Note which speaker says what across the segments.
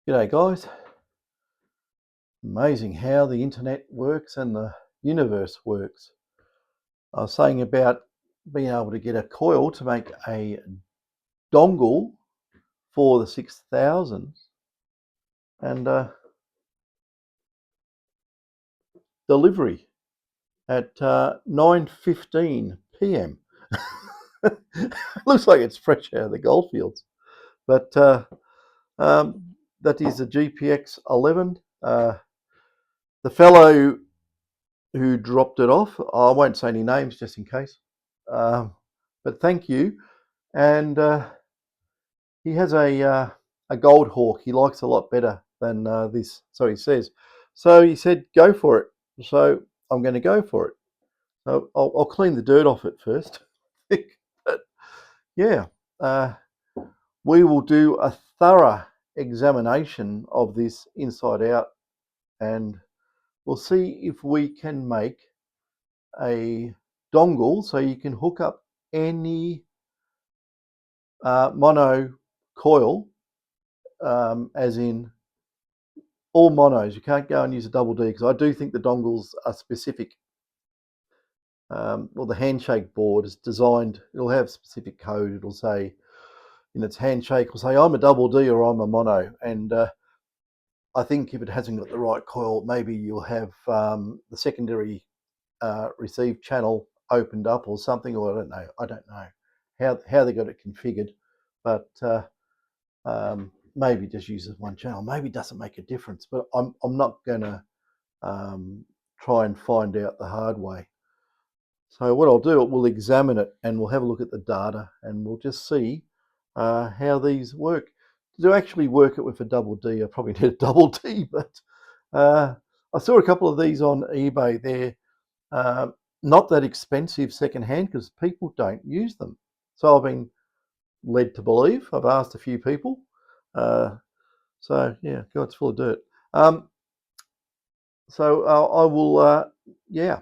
Speaker 1: G'day guys. Amazing how the internet works and the universe works. I was saying about being able to get a coil to make a dongle for the 6000 and delivery at 9:15 p.m. Looks like it's fresh out of the goldfields, but that is a GPX-11. The fellow who dropped it off, I won't say any names just in case, but thank you. And he has a gold hawk he likes a lot better than this, so he says. So he said go for it, so I'm going to go for it. So I'll clean the dirt off it first. But yeah, we will do a thorough examination of this inside out, and we'll see if we can make a dongle so you can hook up any mono coil, as in all monos. You can't go and use a double D, because I do think the dongles are specific. Well, the handshake board is designed, it'll have specific code. It'll say in its handshake, will say I'm a double D or I'm a mono. And I think if it hasn't got the right coil, maybe you'll have the secondary receive channel opened up or something, or I don't know how they got it configured, but maybe just uses one channel. Maybe it doesn't make a difference, but I'm not going to try and find out the hard way. So what I'll do, we'll examine it and we'll have a look at the data, and we'll just see how these work. To actually work it with a double D, I probably need a double D, but I saw a couple of these on eBay. They're not that expensive secondhand because people don't use them. So I've been led to believe. I've asked a few people. So yeah, God, it's full of dirt. So I will, yeah,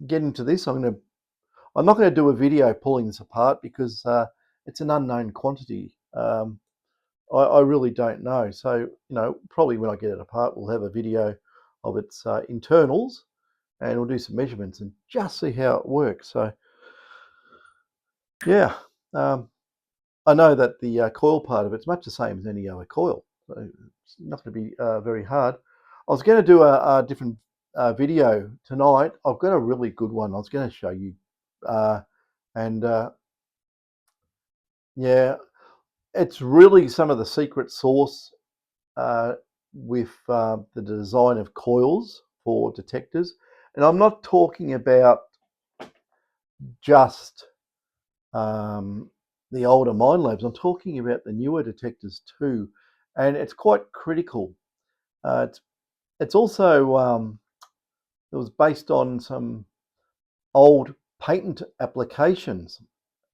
Speaker 1: get into this. I'm not going to do a video pulling this apart because it's an unknown quantity. I really don't know. So probably when I get it apart, we'll have a video of its internals, and we'll do some measurements and just see how it works. So yeah, I know that the coil part of it's much the same as any other coil, so it's not going to be very hard. I was going to do a different video tonight. I've got a really good one I was going to show you, and yeah, it's really some of the secret sauce with the design of coils for detectors. And I'm not talking about just the older mine labs. I'm talking about the newer detectors too, and it's quite critical. It's also it was based on some old patent applications,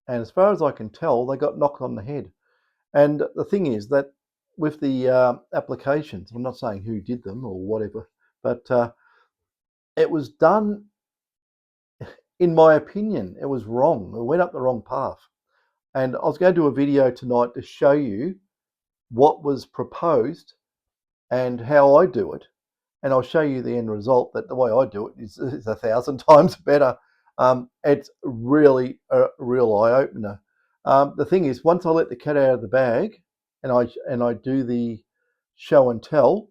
Speaker 1: and as far as I can tell, they got knocked on the head. And the thing is that with the applications, I'm not saying who did them or whatever, but it was done, in my opinion, it was wrong. It went up the wrong path. And I was going to do a video tonight to show you what was proposed and how I do it. And I'll show you the end result, that the way I do it is 1,000 times better. It's really a real eye-opener. The thing is, once I let the cat out of the bag and I do the show and tell,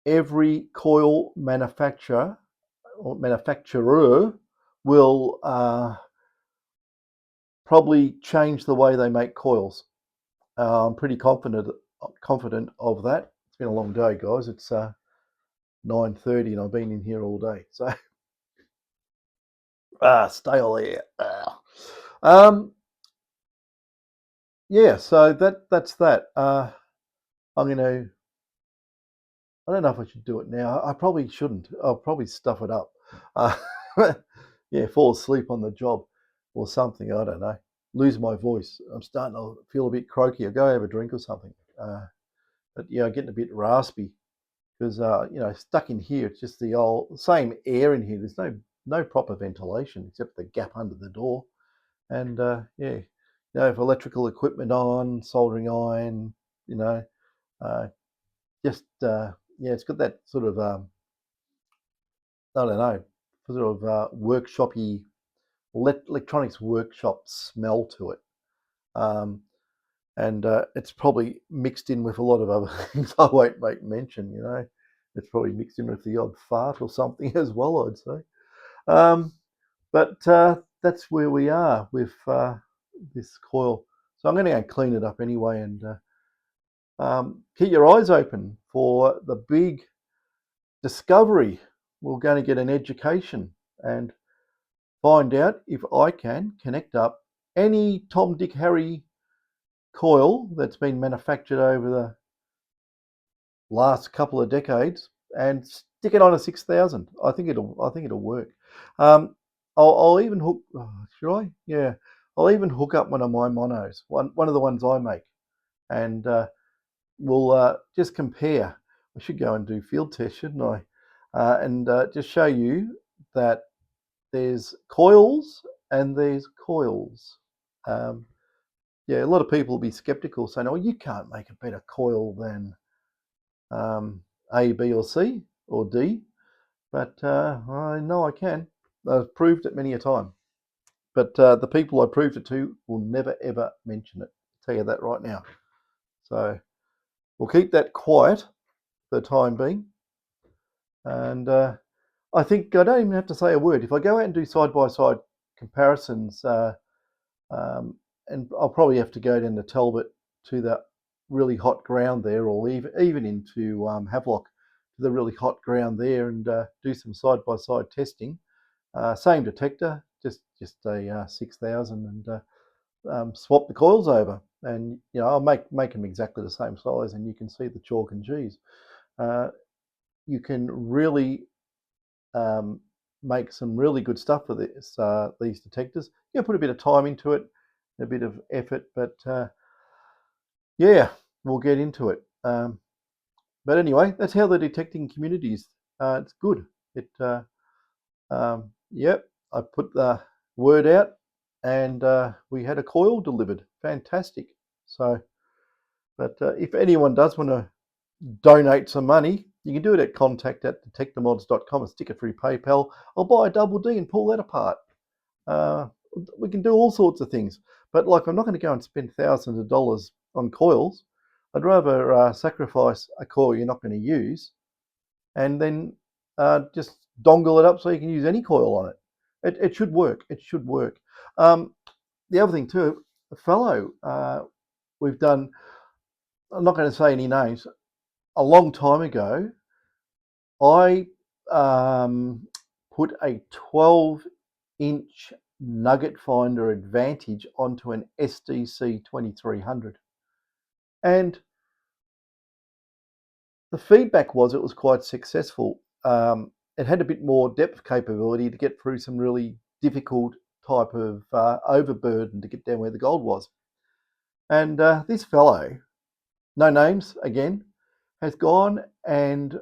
Speaker 1: every coil manufacturer or manufacturer will probably change the way they make coils. I'm pretty confident of that. It's been a long day, guys. It's 9:30 and I've been in here all day. So stale air. Yeah, so that's that. I don't know if I should do it now. I probably shouldn't. I'll probably stuff it up. Yeah, fall asleep on the job or something. I don't know. Lose my voice. I'm starting to feel a bit croaky. I'll go have a drink or something. But yeah, I'm getting a bit raspy because stuck in here. It's just the old same air in here. There's no proper ventilation except the gap under the door. And yeah, if electrical equipment on, soldering iron, just yeah, it's got that sort of I don't know, sort of workshoppy, electronics workshop smell to it. And it's probably mixed in with a lot of other things I won't make mention, you know. It's probably mixed in with the odd fart or something as well, I'd say. But that's where we are with this coil. So I'm going to go clean it up anyway, and keep your eyes open for the big discovery. We're going to get an education and find out if I can connect up any Tom, Dick, Harry coil that's been manufactured over the last couple of decades and stick it on a 6000. I think it'll work. I'll even hook. Should I? Yeah, I'll even hook up one of my monos, one of the ones I make, and we'll just compare. I should go and do field tests, shouldn't I? And just show you that there's coils and there's coils. Yeah, a lot of people will be skeptical, saying, "Oh, you can't make a better coil than A, B, or C, or D." But I know I can. I've proved it many a time. But the people I proved it to will never ever mention it. I'll tell you that right now. So we'll keep that quiet for the time being. And I think I don't even have to say a word. If I go out and do side-by-side comparisons, and I'll probably have to go down to Talbot to that really hot ground there, or even into Havelock to the really hot ground there, and do some side-by-side testing. Same detector, just a 6000, and swap the coils over, and you know I'll make them exactly the same size, and you can see the chalk and cheese. You can really make some really good stuff with this, these detectors. You put a bit of time into it, a bit of effort, but yeah, we'll get into it. But anyway, that's how the detecting community is. It's good. It yep, I put the word out, and we had a coil delivered. Fantastic. So, but if anyone does want to donate some money, you can do it at contact@detectormods.com and stick it through PayPal. I'll buy a double D and pull that apart. Uh, we can do all sorts of things. But like, I'm not going to go and spend thousands of dollars on coils. I'd rather sacrifice a coil you're not going to use, and then just dongle it up so you can use any coil on it. It should work. It should work. The other thing too, a fellow we've done, I'm not going to say any names, a long time ago, I put a 12-inch nugget finder Advantage onto an SDC 2300, and the feedback was it was quite successful. It had a bit more depth capability to get through some really difficult type of overburden to get down where the gold was. And this fellow, no names again, has gone, and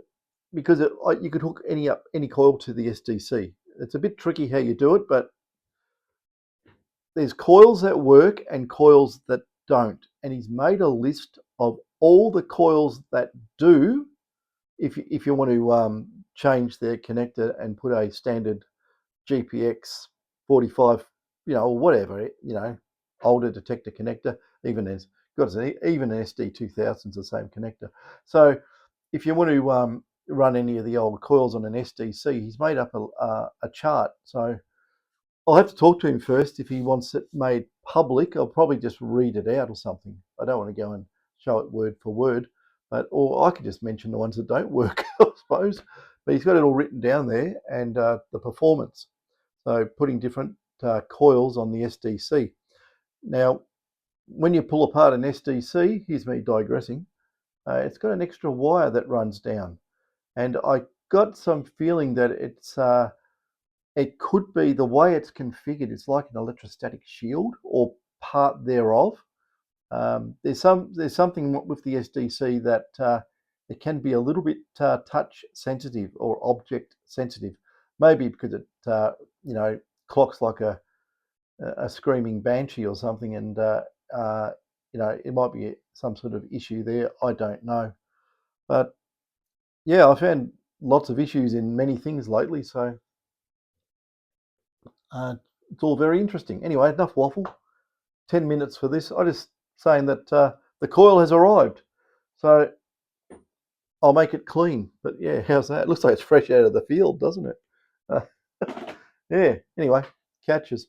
Speaker 1: because you could hook any coil to the SDC. It's a bit tricky how you do it, but there's coils that work and coils that don't. And he's made a list of all the coils that do, if you want to change their connector and put a standard GPX 45, or whatever, older detector connector, even an SD2000 is the same connector. So if you want to run any of the old coils on an SDC, he's made up a chart. So I'll have to talk to him first if he wants it made public. I'll probably just read it out or something. I don't want to go and show it word for word, or I could just mention the ones that don't work, I suppose. But he's got it all written down there, and the performance. So putting different coils on the SDC. Now, when you pull apart an SDC, here's me digressing, it's got an extra wire that runs down. And I got some feeling that it could be the way it's configured. It's like an electrostatic shield or part thereof. There's something with the SDC that it can be a little bit touch sensitive or object sensitive. Maybe because it clocks like a screaming banshee or something, and it might be some sort of issue there. I don't know. But yeah, I found lots of issues in many things lately, so it's all very interesting. Anyway, enough waffle. 10 minutes for this. I just saying that the coil has arrived, so I'll make it clean. But yeah, how's that? It looks like it's fresh out of the field, doesn't it? Uh, yeah. Anyway, catches.